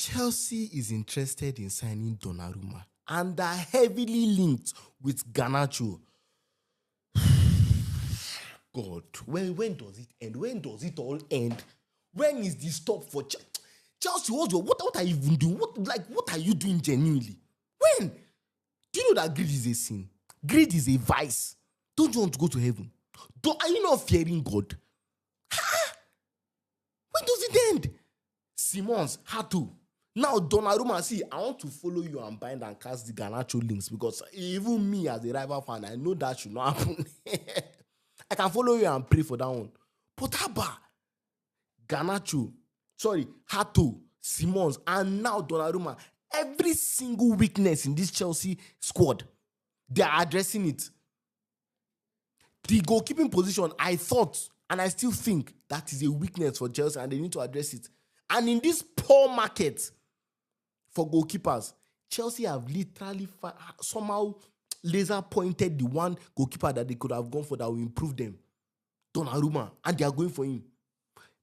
Chelsea is interested in signing Donnarumma and are heavily linked with Garnacho. God, when does it end? When does it all end? When is the stop for Chelsea? What are you even doing? What are you doing genuinely? When? Do you know that greed is a sin? Greed is a vice. Don't you want to go to heaven? Are you not fearing God? When does it end? Simons had to. Now, Donnarumma, see, I want to follow you and bind and cast the Garnacho links because even me as a rival fan, I know that should not happen. I can follow you and pray for that one. But Abba, Garnacho, Hato, Simons, and now Donnarumma, every single weakness in this Chelsea squad, they are addressing it. The goalkeeping position, I thought, and I still think that is a weakness for Chelsea and they need to address it. And in this poor market for goalkeepers, Chelsea have literally somehow laser pointed the one goalkeeper that they could have gone for that will improve them, Donnarumma, and they are going for him.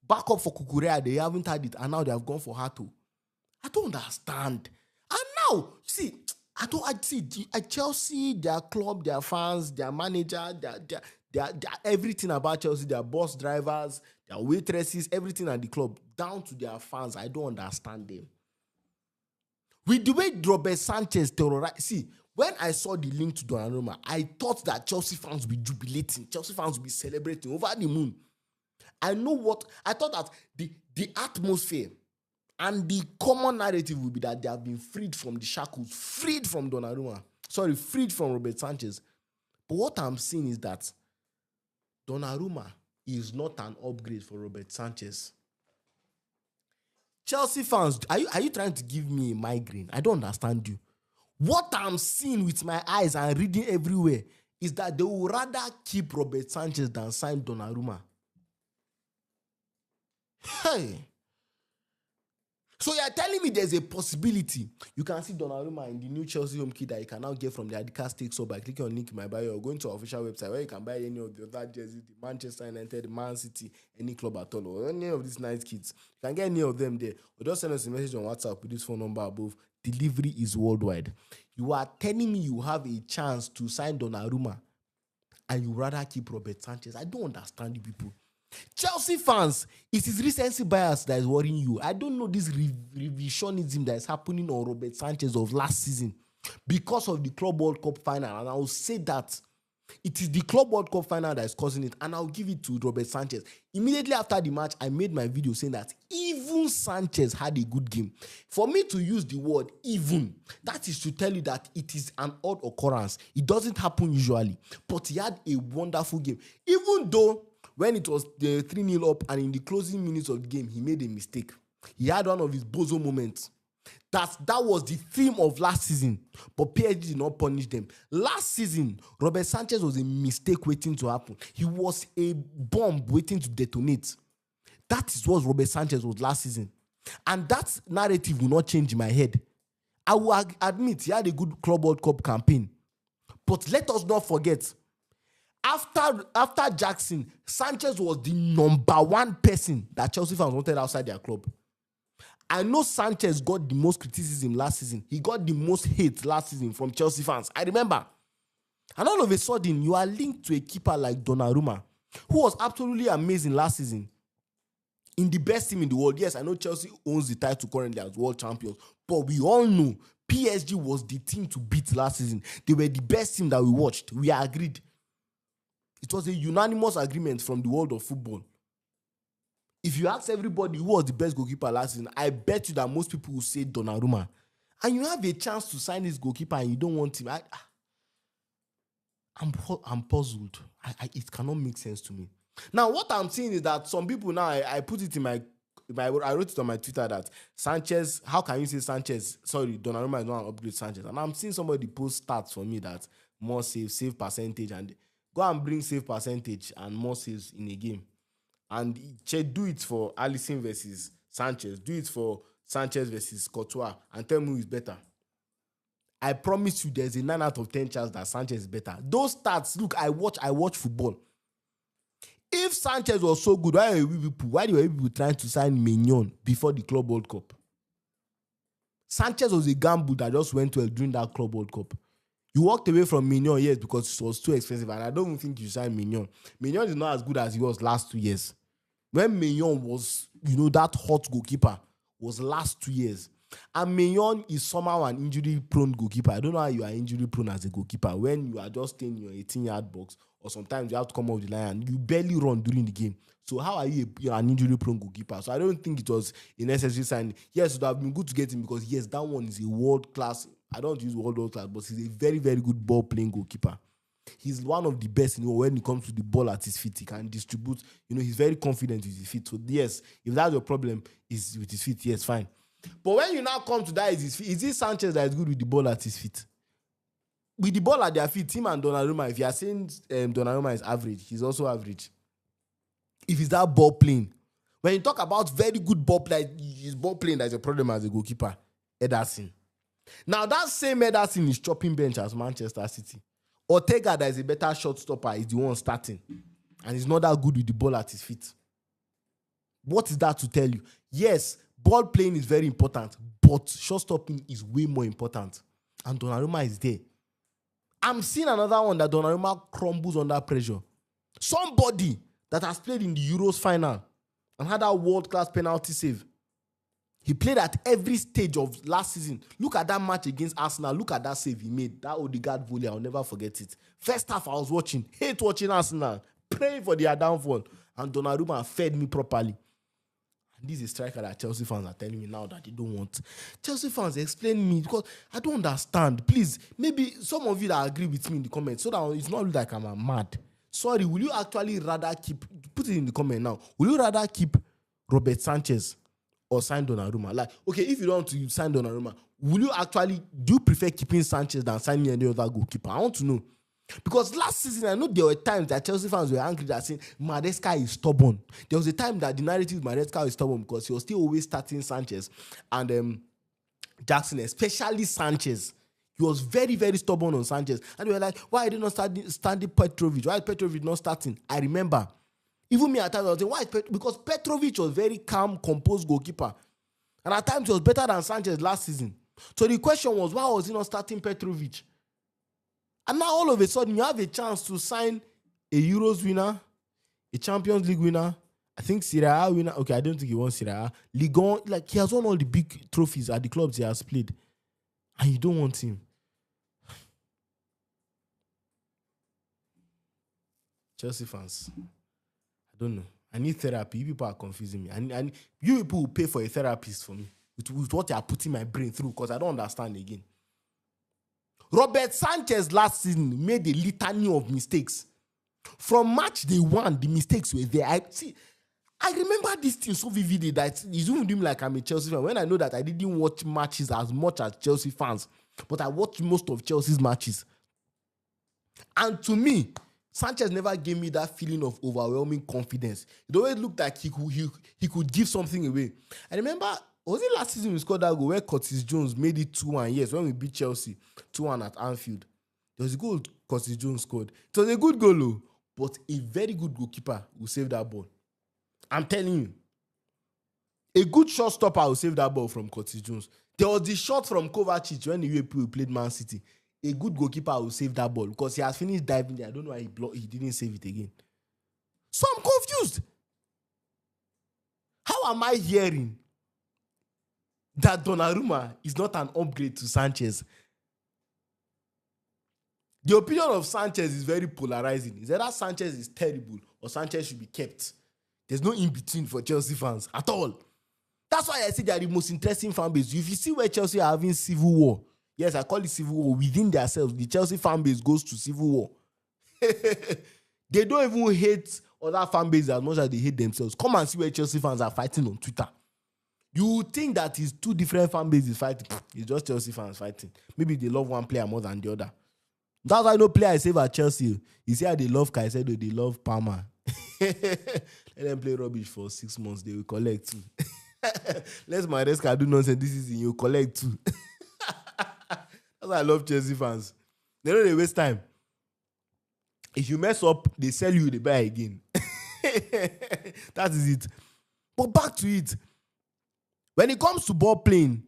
Backup for Cucurella, they haven't had it, and now they have gone for Hato. I don't understand. And now, see, Chelsea, their club, their fans, their manager, their everything about Chelsea, their bus drivers, their waitresses, everything at the club, down to their fans, I don't understand them. With the way Robert Sanchez terrorized, see, when I saw the link to Donnarumma, I thought that Chelsea fans would be jubilating, Chelsea fans would be celebrating over the moon. I thought that the atmosphere and the common narrative will be that they have been freed from the shackles, freed from Donnarumma. Freed from Robert Sanchez. But what I'm seeing is that Donnarumma is not an upgrade for Robert Sanchez. Chelsea fans, are you trying to give me a migraine? I don't understand you. What I'm seeing with my eyes and reading everywhere is that they would rather keep Robert Sanchez than sign Donnarumma. Hey. So you're telling me there's a possibility you can see Donnarumma in the new Chelsea home kit that you can now get from the Adidas Take So by clicking on link in my bio or going to our official website where you can buy any of the other jerseys, the Manchester United, the Man City, any club at all, or any of these nice kits. You can get any of them there. Or just send us a message on WhatsApp with this phone number above. Delivery is worldwide. You are telling me you have a chance to sign Donnarumma and you rather keep Robert Sanchez. I don't understand you people. Chelsea fans, it is recency bias that is worrying you. I don't know this revisionism that is happening on Robert Sanchez of last season because of the Club World Cup final. And I will say that it is the Club World Cup final that is causing it. And I'll give it to Robert Sanchez. Immediately after the match, I made my video saying that even Sanchez had a good game. For me to use the word even, that is to tell you that it is an odd occurrence. It doesn't happen usually. But he had a wonderful game. Even though when it was the 3-0 up and in the closing minutes of the game, he made a mistake. He had one of his bozo moments. That was the theme of last season, but PSG did not punish them. Last season, Robert Sanchez was a mistake waiting to happen. He was a bomb waiting to detonate. That is what Robert Sanchez was last season. And that narrative will not change in my head. I will admit he had a good Club World Cup campaign. But let us not forget, after Jackson, Sanchez was the number one person that Chelsea fans wanted outside their club. I know Sanchez got the most criticism last season. He got the most hate last season from Chelsea fans. I remember. And all of a sudden, you are linked to a keeper like Donnarumma, who was absolutely amazing last season. In the best team in the world. Yes, I know Chelsea owns the title currently as world champions. But we all know PSG was the team to beat last season. They were the best team that we watched. We agreed. It was a unanimous agreement from the world of football. If you ask everybody who was the best goalkeeper last season, I bet you that most people will say Donnarumma. And you have a chance to sign this goalkeeper and you don't want him. I'm puzzled. It cannot make sense to me. Now, what I'm seeing is that some people now, I put it I wrote it on my Twitter that Sanchez, how can you say Donnarumma is not an upgrade Sanchez? And I'm seeing somebody post stats for me that more save percentage, and go and bring save percentage and more saves in a game. And do it for Alisson versus Sanchez. Do it for Sanchez versus Courtois and tell me who is better. I promise you there's a 9 out of 10 chance that Sanchez is better. Those stats, look, I watch football. If Sanchez was so good, why were we people trying to sign Maignan before the Club World Cup? Sanchez was a gamble that just went well during that Club World Cup. You walked away from Mignon, yes, because it was too expensive, and I don't even think you signed Mignon. Mignon is not as good as he was last 2 years. When Mignon was, that hot goalkeeper, was last 2 years. And Mignon is somehow an injury-prone goalkeeper. I don't know how you are injury-prone as a goalkeeper when you are just staying in your 18-yard box, or sometimes you have to come off the line and you barely run during the game. So how are you an injury-prone goalkeeper? So I don't think it was a necessary sign. Yes, it would have been good to get him because, yes, that one is a world-class. I don't use world-class, but he's a very, very good ball-playing goalkeeper. He's one of the best when it comes to the ball at his feet. He can distribute. He's very confident with his feet. So, yes, if that's your problem, is with his feet, yes, fine. But when you now come to that, is it Sanchez that is good with the ball at his feet? With the ball at their feet, him and Donnarumma, if you are saying Donnarumma is average, he's also average. If it's that ball playing. When you talk about very good ball play, his ball playing, that's a problem as a goalkeeper. Ederson. Now, that same Ederson is chopping bench as Manchester City. Ortega, that is a better shot stopper, is the one starting. And he's not that good with the ball at his feet. What is that to tell you? Yes, ball playing is very important, but shot stopping is way more important. And Donnarumma is there. I'm seeing another one that Donnarumma crumbles under pressure. Somebody that has played in the Euros final and had that world-class penalty save. He played at every stage of last season. Look at that match against Arsenal. Look at that save he made. That Odegaard volley, I'll never forget it. First half, I was watching. Hate watching Arsenal. Praying for their downfall. And Donnarumma fed me properly. And this is a striker that Chelsea fans are telling me now that they don't want. Chelsea fans, explain me because I don't understand. Please, maybe some of you that agree with me in the comments so that it's not like I'm mad. Sorry, will you actually rather put it in the comment now, will you rather keep Robert Sanchez or sign Donnarumma? Like, okay, if you don't want to sign Donnarumma, do you prefer keeping Sanchez than signing any other goalkeeper? I want to know. Because last season, I know there were times that Chelsea fans were angry that saying Maresca is stubborn. There was a time that the narrative Maresca is stubborn because he was still always starting Sanchez and Jackson, especially Sanchez. He was very, very stubborn on Sanchez. And they were like, why are they not starting Petrovic? Why is Petrovic not starting? I remember. Even me at times I was saying, why? Because Petrovic was very calm, composed goalkeeper. And at times he was better than Sanchez last season. So the question was, why was he not starting Petrovic? And now all of a sudden you have a chance to sign a Euros winner, a Champions League winner, I think Serie A winner. Okay, I don't think he won Serie A. Ligue 1, like he has won all the big trophies at the clubs he has played. And you don't want him. Chelsea fans, I don't know. I need therapy. You people are confusing me. And you people will pay for a therapist for me with what they are putting my brain through because I don't understand again. Robert Sanchez last season made a litany of mistakes. From match day one, the mistakes were there. I remember this thing so vividly that it's even doing like I'm a Chelsea fan. When I know that I didn't watch matches as much as Chelsea fans, but I watched most of Chelsea's matches. And to me, Sanchez never gave me that feeling of overwhelming confidence. It always looked like he could give something away. I remember, was it last season we scored that goal where Curtis Jones made it 2-1? Yes, when we beat Chelsea 2-1 at Anfield. There was a goal Curtis Jones scored. It was a good goal, though, but a very good goalkeeper will save that ball. I'm telling you. A good shot stopper will save that ball from Curtis Jones. There was the shot from Kovacic when the UAP played Man City. A good goalkeeper will save that ball because he has finished diving there. I don't know why he didn't save it again. So I'm confused. How am I hearing that Donnarumma is not an upgrade to Sanchez? The opinion of Sanchez is very polarizing. It's either Sanchez is terrible or Sanchez should be kept. There's no in-between for Chelsea fans at all. That's why I say they are the most interesting fan base. If you see where Chelsea are having civil war, yes, I call it civil war within themselves. The Chelsea fan base goes to civil war. They don't even hate other fan bases as much as they hate themselves. Come and see where Chelsea fans are fighting on Twitter. You would think that it's two different fan bases fighting. It's just Chelsea fans fighting. Maybe they love one player more than the other. That's why no player I save at Chelsea. You see how they love Caicedo, they love Palmer. Let them play rubbish for 6 months. They will collect too. Let's Maresca do nonsense. This is in you collect too. That's why I love Chelsea fans. They don't waste time. If you mess up, they sell you, they buy again. That is it. But back to it. When it comes to ball playing,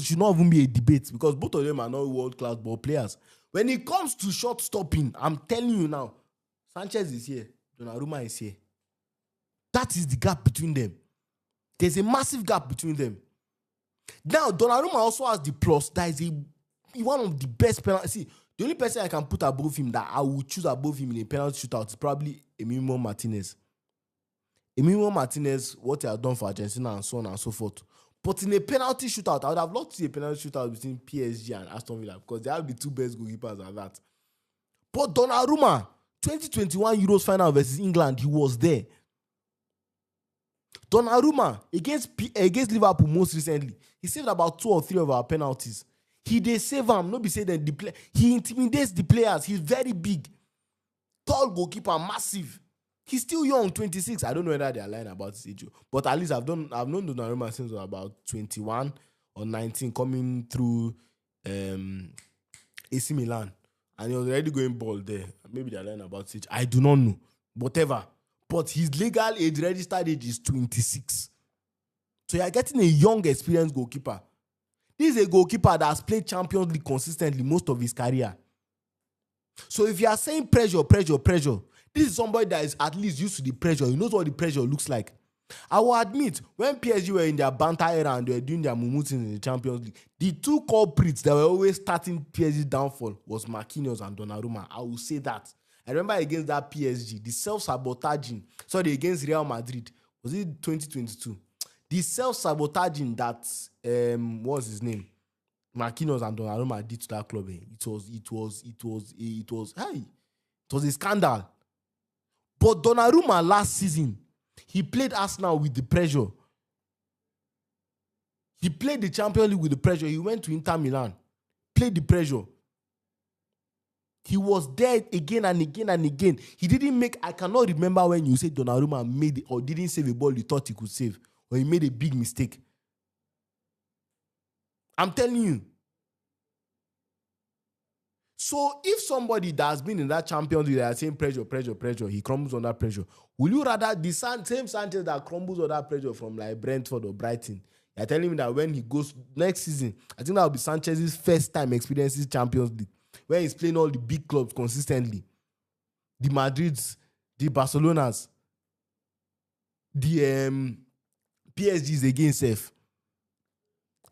should not even be a debate because both of them are not world-class ball players. When it comes to shot stopping, I'm telling you now, Sanchez is here, Donnarumma is here. That is the gap between them. There's a massive gap between them. Now, Donnarumma also has the plus that is one of the best penalty. See, the only person I can put above him that I would choose above him in a penalty shootout is probably Emiliano Martinez. Emiliano Martinez, what he has done for Argentina and so on and so forth. But in a penalty shootout, I would have loved to see a penalty shootout between PSG and Aston Villa because they have the two best goalkeepers at that. But Donnarumma, 2021 Euros final versus England, he was there. Donnarumma against Liverpool most recently, he saved about 2 or 3 of our penalties. They save him, not be say that he intimidates the players. He's very big, tall goalkeeper, massive. He's still young, 26. I don't know whether they're lying about his age, but at least I've known Donnarumma since about 21 or 19, coming through AC Milan, and he was already going ball there. Maybe they're lying about his age. I do not know. Whatever. But his legal age, registered age is 26. So you're getting a young, experienced goalkeeper. This is a goalkeeper that has played Champions League consistently most of his career. So if you are saying pressure, this is somebody that is at least used to the pressure. He knows what the pressure looks like. I will admit, when PSG were in their banter era and they were doing their mumutins in the Champions League, the two culprits that were always starting PSG's downfall was Marquinhos and Donnarumma. I will say that. I remember against that PSG, the self-sabotaging, against Real Madrid, was it 2022? The self-sabotaging that, what was his name? Marquinhos and Donnarumma did to that club. It was a scandal. But Donnarumma last season, he played Arsenal with the pressure. He played the Champions League with the pressure. He went to Inter Milan, played the pressure. He was there again and again and again. He didn't make, I cannot remember when you said Donnarumma made or didn't save a ball you thought he could save, or he made a big mistake. I'm telling you. So if somebody that has been in that Champions League that is saying pressure, he crumbles under pressure, will you rather the same Sanchez that crumbles under pressure from like Brentford or Brighton? You're telling me that when he goes next season, I think that will be Sanchez's first time experiencing Champions League, where he's playing all the big clubs consistently. The Madrids, the Barcelonas, the PSGs against F.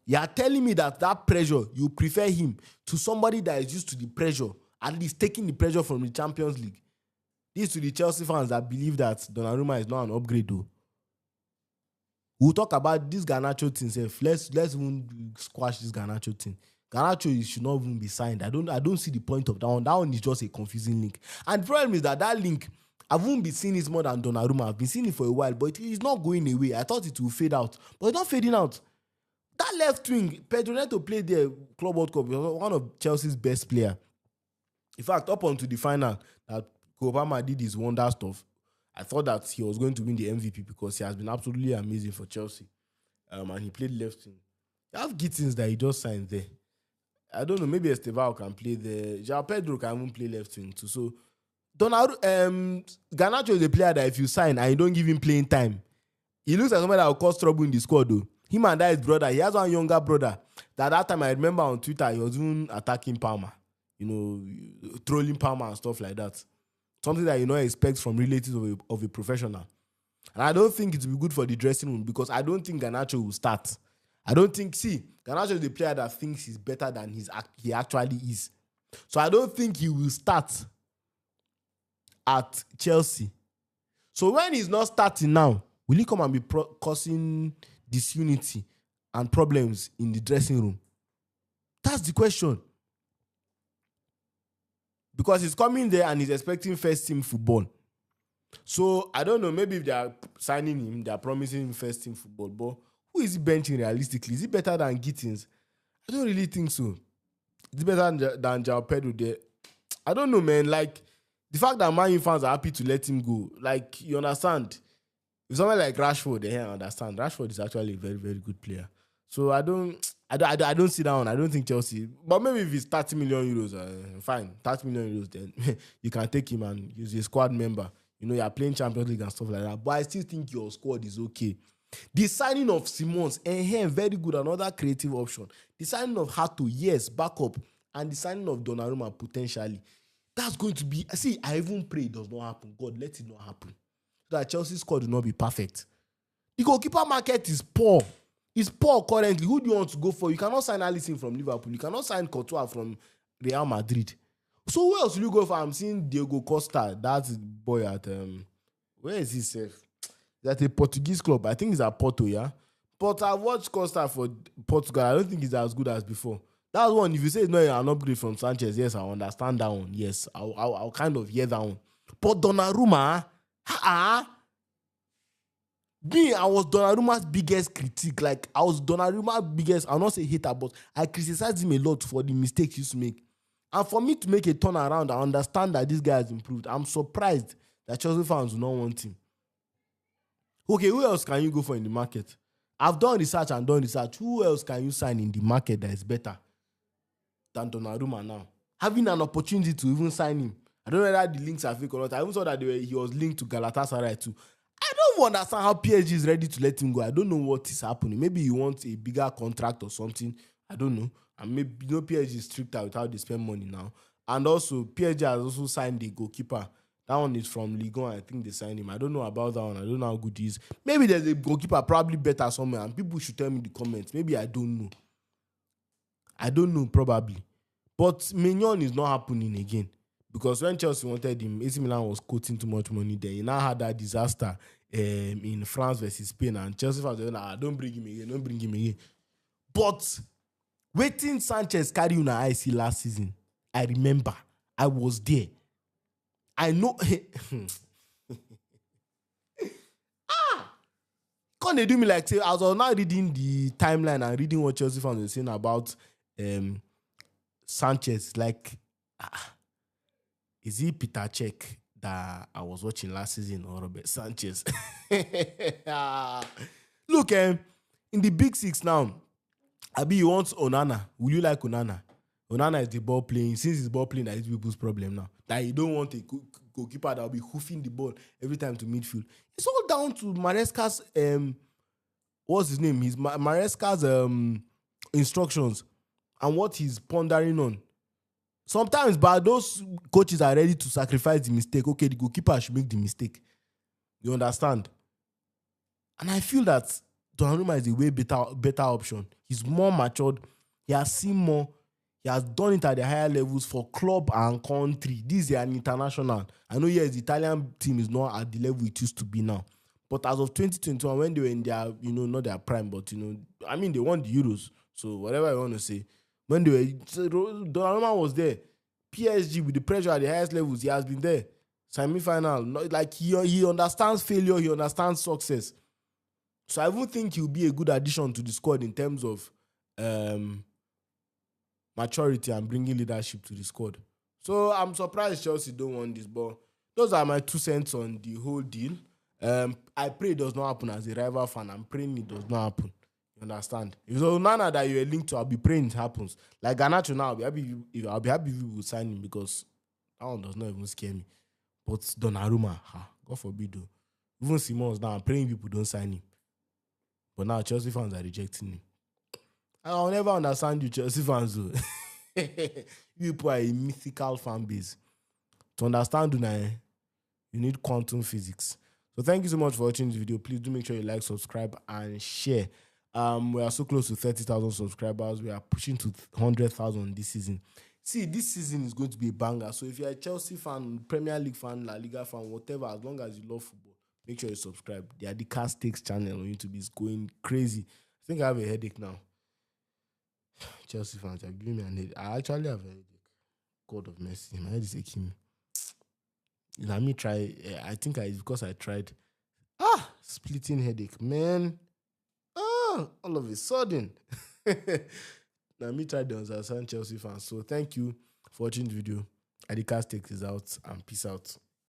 You are telling me that pressure, you prefer him to somebody that is used to the pressure, at least taking the pressure from the Champions League. This to the Chelsea fans that believe that Donnarumma is not an upgrade though. We'll talk about this Garnacho thing. Let's even squash this Garnacho thing. Garnacho should not even be signed. I don't see the point of that one. That one is just a confusing link. And the problem is that link, I won't be seeing it more than Donnarumma. I've been seeing it for a while, but it's not going away. I thought it would fade out, but it's not fading out. That left wing, Pedro Neto played the Club World Cup. He was one of Chelsea's best players. In fact, up until the final, that Obama did his wonder stuff, I thought that he was going to win the MVP because he has been absolutely amazing for Chelsea. And he played left wing. You have Gittins that he just signed there. I don't know, maybe Estevao can play there. João Pedro can even play left wing too. So, Garnacho is a player that if you sign and you don't give him playing time, he looks like somebody that will cause trouble in the squad though. Him and that his brother. He has one younger brother. That time I remember on Twitter, he was even attacking Palmer. Trolling Palmer and stuff like that. Something that you know expect from relatives of a professional. And I don't think it will be good for the dressing room because I don't think Garnacho will start. Garnacho is the player that thinks he's better than he actually is. So I don't think he will start at Chelsea. So when he's not starting now, will he come and be causing disunity and problems in the dressing room? That's the question. Because he's coming there and he's expecting first team football. So I don't know, maybe if they are signing him, they are promising him first team football. But who is he benching realistically? Is he better than Gittins? I don't really think so. Is he better than João Pedro there? I don't know, man. Like, the fact that Man U fans are happy to let him go, like, you understand? If someone like Rashford, I understand. Rashford is actually a very, very good player. So I don't see that one. I don't think Chelsea. But maybe if it's 30 million euros, fine. 30 million euros, then you can take him and use a squad member. You're playing Champions League and stuff like that. But I still think your squad is okay. The signing of Simons, very good, another creative option. The signing of Hato, yes, backup. And the signing of Donnarumma, potentially. That's going to be, see, I even pray it does not happen. God, let it not happen. So that Chelsea's squad will not be perfect. The goalkeeper market is poor. It's poor currently. Who do you want to go for? You cannot sign Alisson from Liverpool. You cannot sign Courtois from Real Madrid. So who else will you go for? I'm seeing Diego Costa. That's boy at where is he safe? That's a Portuguese club. I think he's at Porto, yeah. But I watched Costa for Portugal. I don't think he's as good as before. That's one. If you say it's not an upgrade from Sanchez, yes, I understand that one. Yes, I'll kind of hear that one. But Donnarumma, me, I was Donnarumma's biggest critique. Like, I was Donnarumma's biggest, I'll not say hater, but I criticized him a lot for the mistakes he used to make. And for me to make a turnaround, I understand that this guy has improved. I'm surprised that Chelsea fans do not want him. Okay, who else can you go for in the market? I've done research and done research. Who else can you sign in the market that is better than Donnarumma now? Having an opportunity to even sign him. I don't know whether the links are fake or not. I even saw that he was linked to Galatasaray too. I don't understand how PSG is ready to let him go. I don't know what is happening. Maybe he wants a bigger contract or something. I don't know. And maybe PSG is stricter with how they spend money now. And also, PSG has also signed the goalkeeper. That one is from Ligue 1. I think they signed him. I don't know about that one. I don't know how good he is. Maybe there's a goalkeeper probably better somewhere, and people should tell me in the comments. Maybe I don't know. I don't know, probably. But Mignon is not happening again. Because when Chelsea wanted him, AC Milan was quoting too much money there. He now had that disaster in France versus Spain, and Chelsea fans were like, don't bring him again, don't bring him again. But waiting Sanchez carry on an IC last season, I remember. I was there. I know. Can't they do me like, say, I was now reading the timeline and reading what Chelsea fans were saying about Sanchez. Like, is he Peter Cech that I was watching last season or Robert Sanchez? Look, in the big six now, Abi, you want Onana. Will you like Onana? Onana is the ball playing. Since he's ball playing, that is people's problem now. That you don't want a goalkeeper that will be hoofing the ball every time to midfield. It's all down to Maresca's, what's his name? Maresca's instructions and what he's pondering on. Sometimes, but those coaches are ready to sacrifice the mistake. Okay, the goalkeeper should make the mistake. You understand? And I feel that Donnarumma is a way better option. He's more matured. He has seen more. He has done it at the higher levels for club and country. This is an international. I know, yes, the Italian team is not at the level it used to be now. But as of 2021, when they were in their, not their prime, but, I mean, they won the Euros. So whatever I want to say. When they were, Donnarumma was there. PSG with the pressure at the highest levels, he has been there. Semi-final. Like, he understands failure. He understands success. So I even think he'll be a good addition to the squad in terms of maturity and bringing leadership to the squad. So I'm surprised Chelsea don't want this, but those are my 2 cents on the whole deal. I pray it does not happen as a rival fan. I'm praying it does not happen. You understand? If it's Onana that you're linked to, I'll be praying it happens. Like Garnacho now, I'll be happy if you will sign him because that one does not even scare me. But Donnarumma, God forbid though. Even Simons now, I'm praying people don't sign him. But now Chelsea fans are rejecting him. I'll never understand you Chelsea fans though. You people are a mythical fan base. To understand Unai, you need quantum physics. So thank you so much for watching this video. Please do make sure you like, subscribe, and share. We are so close to 30,000 subscribers. We are pushing to 100,000 this season. See, this season is going to be a banger. So if you're a Chelsea fan, Premier League fan, La Liga fan, whatever, as long as you love football, make sure you subscribe. The Adicast Takes channel on YouTube is going crazy. I think I have a headache now. Chelsea fans are giving me an headache. I actually have a headache. God of mercy. My head is aching me. Let me try. I think it's because I tried. Splitting headache, man. All of a sudden. Let me try to understand Chelsea fans. So thank you for watching the video. Adicast Takes is out and peace out.